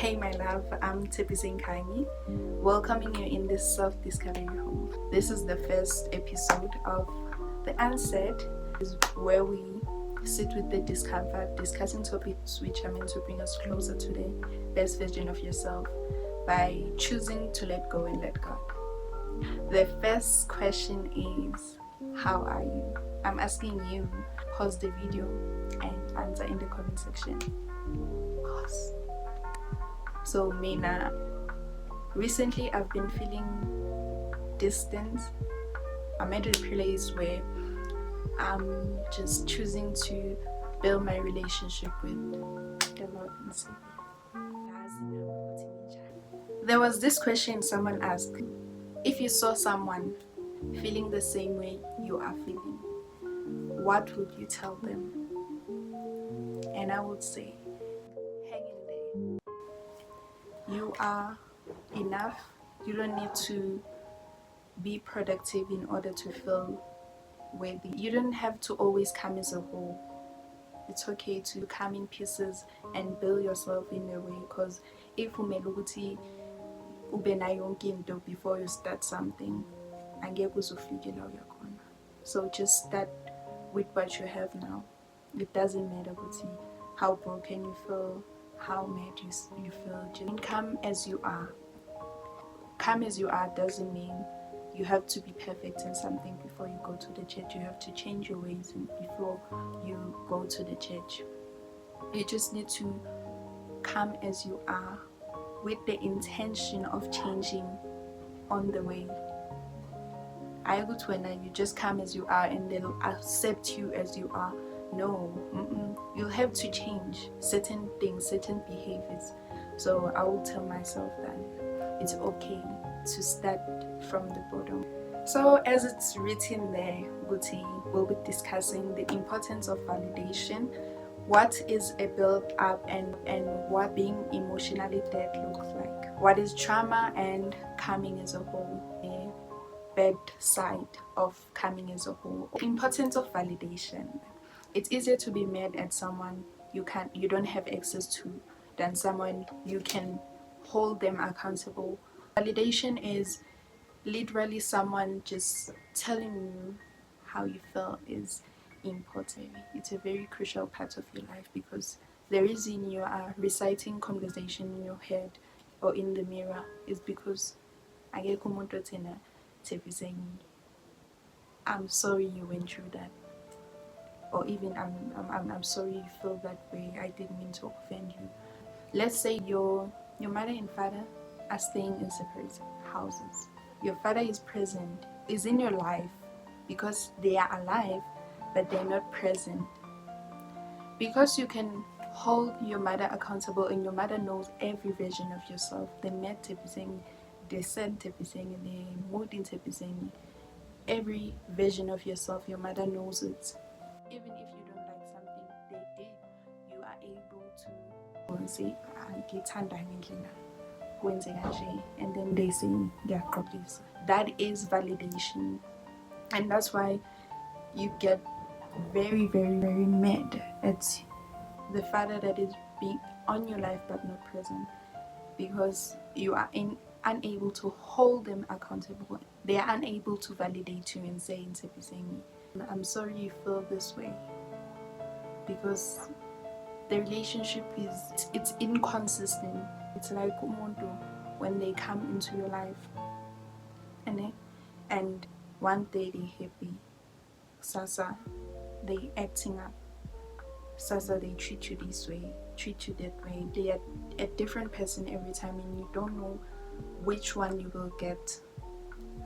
Hey my love, I'm Kanyi, welcoming you in this self-discovery home. This is the first episode of the Unsaid, is where we sit with the discomfort, discussing topics which are meant to bring us closer to the best version of yourself by choosing to let go and let God. The first question is, how are you? I'm asking you, pause the video and answer in the comment section. Pause. So Mina, recently I've been feeling distant. I'm at a place where I'm just choosing to build my relationship with the Lord and Savior. There was this question someone asked: if you saw someone feeling the same way you are feeling, what would you tell them? And I would say, hang in there. You are enough. You don't need to be productive in order to feel worthy. You don't have to always come as a whole. It's okay to come in pieces and build yourself in a way, because if umelukuthi ube nayo yonke into before you start something, angeke uzofike la uya khona. So just start with what you have now. It doesn't matter how broken you feel, how mad you feel. Just come as you are. Come as you are doesn't mean you have to be perfect in something before you go to the church. You have to change your ways before you go to the church. You just need to come as you are with the intention of changing on the way. I go to and you just come as you are and they'll accept you as you are. No, you'll have to change certain things, certain behaviors. So I will tell myself that it's okay to start from the bottom. So as it's written there, Guti will be discussing the importance of validation, what is a build up, and what being emotionally dead looks like, what is trauma and coming as a whole, a bad side of coming as a whole. Importance of validation. It's easier to be mad at someone you don't have access to than someone you can hold them accountable. Validation is literally someone just telling you how you feel is important. It's a very crucial part of your life, because the reason you are reciting conversation in your head or in the mirror is because I'm sorry you went through that, or even I'm sorry you feel that way, I didn't mean to offend you. Let's say your mother and father are staying in separate houses. Your father is present, is in your life because they are alive, but they're not present. Because you can hold your mother accountable and your mother knows every version of yourself, the met tepising, the said tepising, the mood tepising, every version of yourself, your mother knows it. Even if you don't like something they did, you are able to say, and then they say their copies. That is validation, and that's why you get very, very, very mad at the father that is being on your life but not present, because you are unable to hold them accountable. They are unable to validate you and say, I'm sorry you feel this way, because the relationship it's inconsistent. It's like umuntu when they come into your life and one day they happy, sasa they acting up, sasa they treat you this way, treat you that way. They are a different person every time and you don't know which one you will get.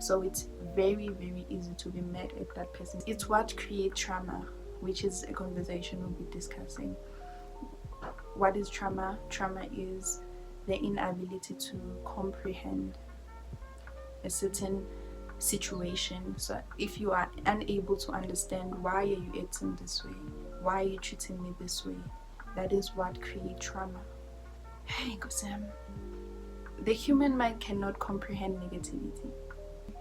So it's very, very easy to be mad at that person. It's what creates trauma, which is a conversation we'll be discussing. What is trauma? Trauma is the inability to comprehend a certain situation. So if you are unable to understand, why are you acting this way, why are you treating me this way, that is what creates trauma. Hey, Sam. The human mind cannot comprehend negativity.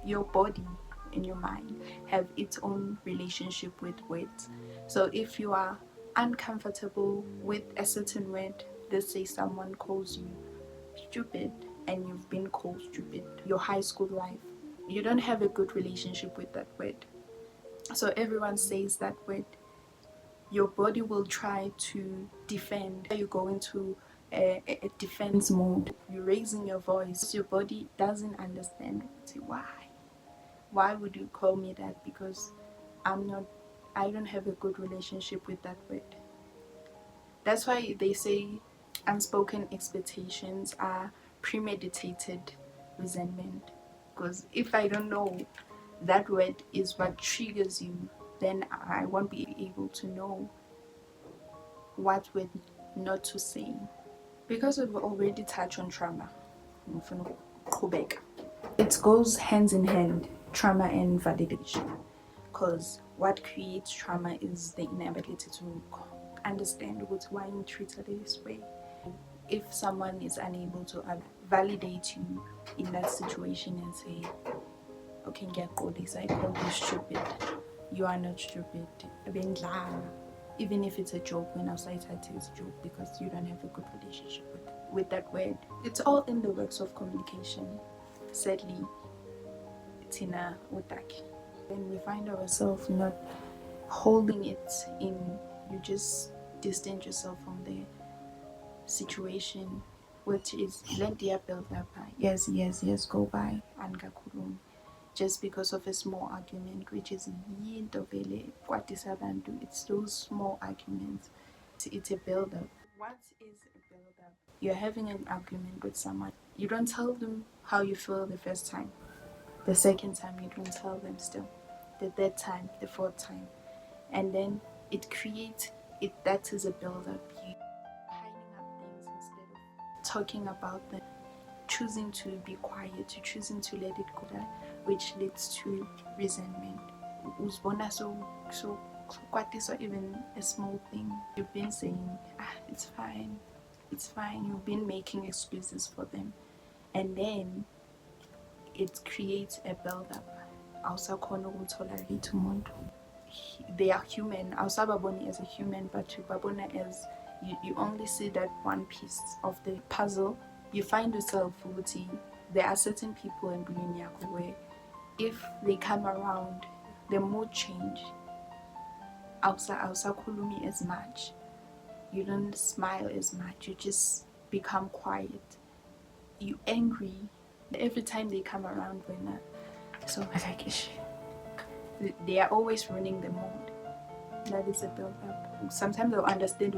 Your body and your mind have its own relationship with words. So if you are uncomfortable with a certain word, let's say someone calls you stupid and you've been called stupid your high school life, you don't have a good relationship with that word. So everyone says that word, your body will try to defend. You go into a defense mode. You're raising your voice. Your body doesn't understand why would you call me that, because I don't have a good relationship with that word. That's why they say unspoken expectations are premeditated resentment. Because if I don't know that word is what triggers you, then I won't be able to know what word not to say. Because we've already touched on trauma, it goes hands in hand, trauma and validation. Because what creates trauma is the inability to understand why I'm treated this way. If someone is unable to validate you in that situation and say, okay, get this, I call you stupid, you are not stupid, even if it's a joke, when outside it's a joke because you don't have a good relationship with that word. It's all in the works of communication. Sadly, it's in a utaki. When we find ourselves not holding it in, you just distance yourself from the situation, which is let the build up. Yes, go by and gakulum. Just because of a small argument, which is it's those small arguments. It's a build up. What is a build up? You're having an argument with someone. You don't tell them how you feel the first time. The second time, you don't tell them still. The third time, the fourth time. And then it creates it. That is a build up. You piling up things instead of talking about them. Choosing to be quiet, choosing to let it go, which leads to resentment. So what is even a small thing? You've been saying, it's fine. You've been making excuses for them, and then it creates a build-up. They are human. Awusababoni as a human, but you babona as you only see that one piece of the puzzle. You find yourself, there are certain people in Yako where if they come around, the mood change. Ausa kulumi as much. You don't smile as much. You just become quiet. You angry every time they come around. So they are always ruining the mood. That is a build-up. Sometimes they'll understand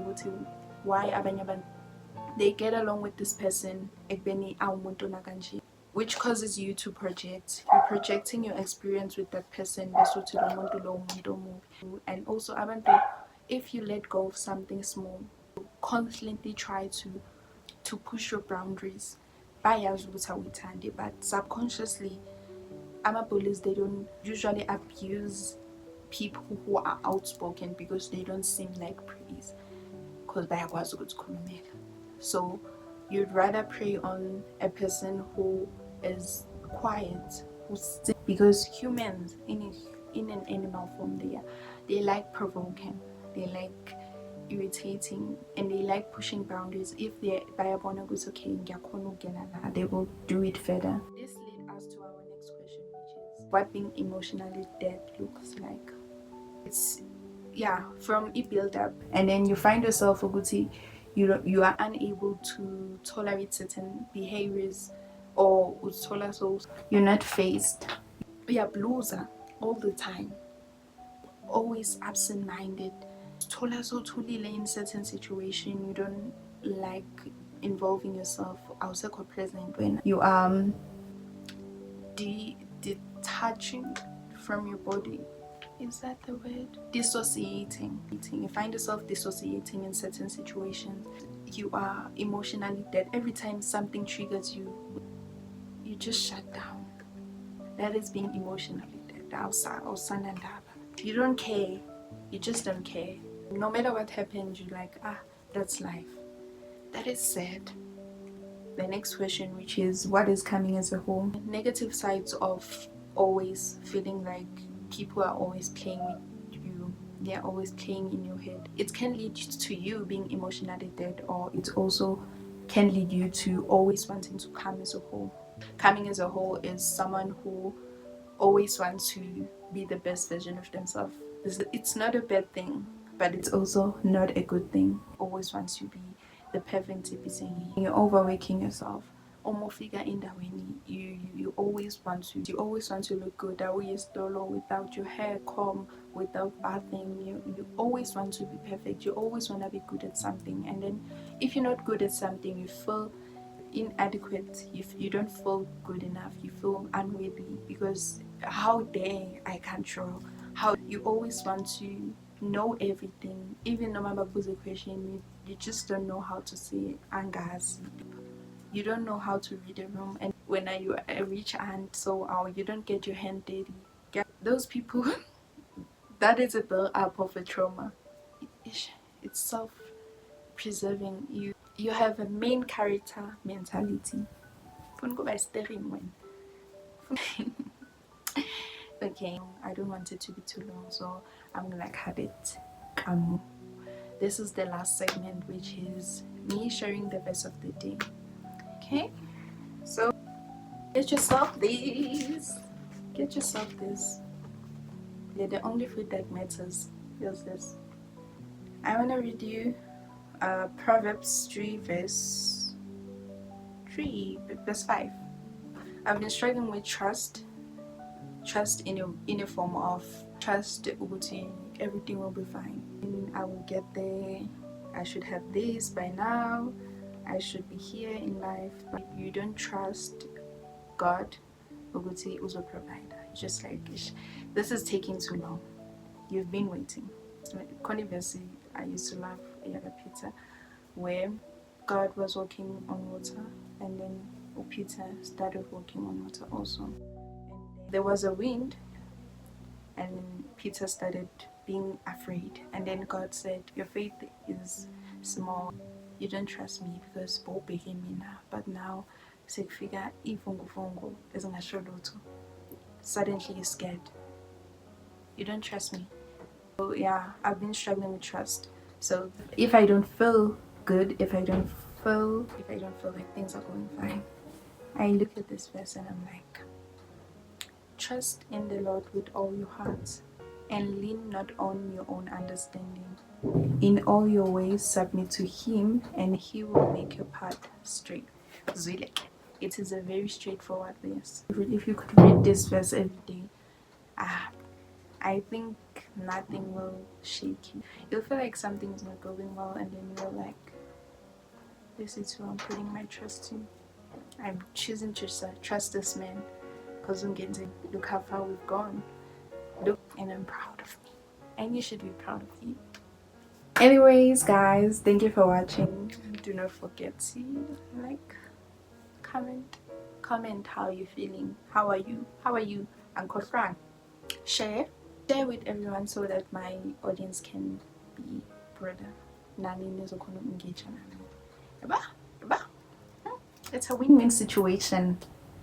why abanye they get along with this person, which causes you to project. You're projecting your experience with that person. And also, if you let go of something small, you constantly try to push your boundaries. But subconsciously, bullies, they don't usually abuse people who are outspoken because they don't seem like praise. So you'd rather prey on a person who is quiet, because humans in an animal form, they like provoking, they like irritating, and they like pushing boundaries. If they're okay, they will do it further. This leads us to our next question, which is what being emotionally dead looks like. It's from a build up, and then you find yourself you are unable to tolerate certain behaviors, or you're not faced. You are blueser all the time, always absent-minded. In certain situation, you don't like involving yourself outside present when you are detaching from your body. Is that the word? Dissociating. You find yourself dissociating in certain situations. You are emotionally dead. Every time something triggers you, you just shut down. That is being emotionally dead. You don't care. You just don't care. No matter what happens, you're like, that's life. That is sad. The next question, which is what is coming as a whole? Negative sides of always feeling like people are always playing with you, they're always playing in your head. It can lead to you being emotionally dead, or it also can lead you to always wanting to come as a whole. Coming as a whole is someone who always wants to be the best version of themselves. It's not a bad thing, but it's also not a good thing. Always wants to be the perfect type. You're overworking yourself. Omofika endaweni, you always want to look good. Always dolo without your hair comb, without bathing. You always want to be perfect. You always want to be good at something. And then if you're not good at something, you feel inadequate. You don't feel good enough. You feel unworthy because how dare I can't draw. How you always want to know everything. Even no matter who's a question, you just don't know how to say angas. You don't know how to read a room, and when you a rich aunt, so you don't get your hand dirty. Those people, that is a build up of a trauma. It's self-preserving. You have a main character mentality. Okay, I don't want it to be too long, so I'm gonna cut it. This is the last segment, which is me sharing the verse of the day. Okay, so get yourself this. Get yourself this. Yeah, the only food that matters is this. I wanna read you Proverbs 3 verse 5. I've been struggling with trust in a form of trust ukuthi everything will be fine, I will get there, I should have this by now, I should be here in life. But you don't trust God ukuthi uzoprovide. Just like this is taking too long, you've been waiting. Conversely, I used to love Yaga Peter, where God was walking on water and then Peter started walking on water also. There was a wind and Peter started being afraid, and then God said, your faith is small, you don't trust me because but now sekufika ifungufungu ezingasho lutho, suddenly you're scared, you don't trust me. So yeah, I've been struggling with trust. So if I don't feel good, if I don't feel like things are going fine, I look at this verse and I'm like, trust in the Lord with all your heart and lean not on your own understanding. In all your ways submit to Him and He will make your path straight. Zwilek. It is a very straightforward verse. If you could read this verse every day, I think nothing will shake you. You'll feel like something's not going well, and then you're like, this is who I'm putting my trust in. I'm choosing to trust this man because look how far we've gone. Look, and I'm proud of me. And you should be proud of you. Anyways, guys, thank you for watching. Do not forget to like, comment how you're feeling. How are you, Uncle Frank? Share with everyone so that my audience can be broader. It's a win-win situation.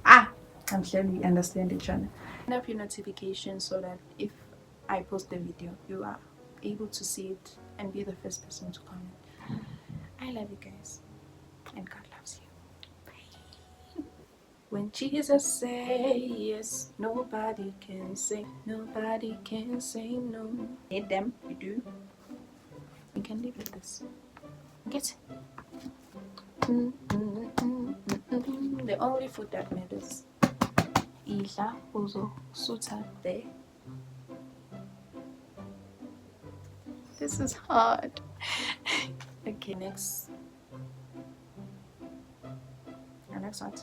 I'm sure we understand each other. Turn up your notifications so that if I post the video, you are able to see it and be the first person to comment. I love you guys, and God loves you. When Jesus says yes, nobody can say no. Need them, you do. You can live with this. Get the only food that matters. Idla uzo suta there. This is hard. Okay, next one.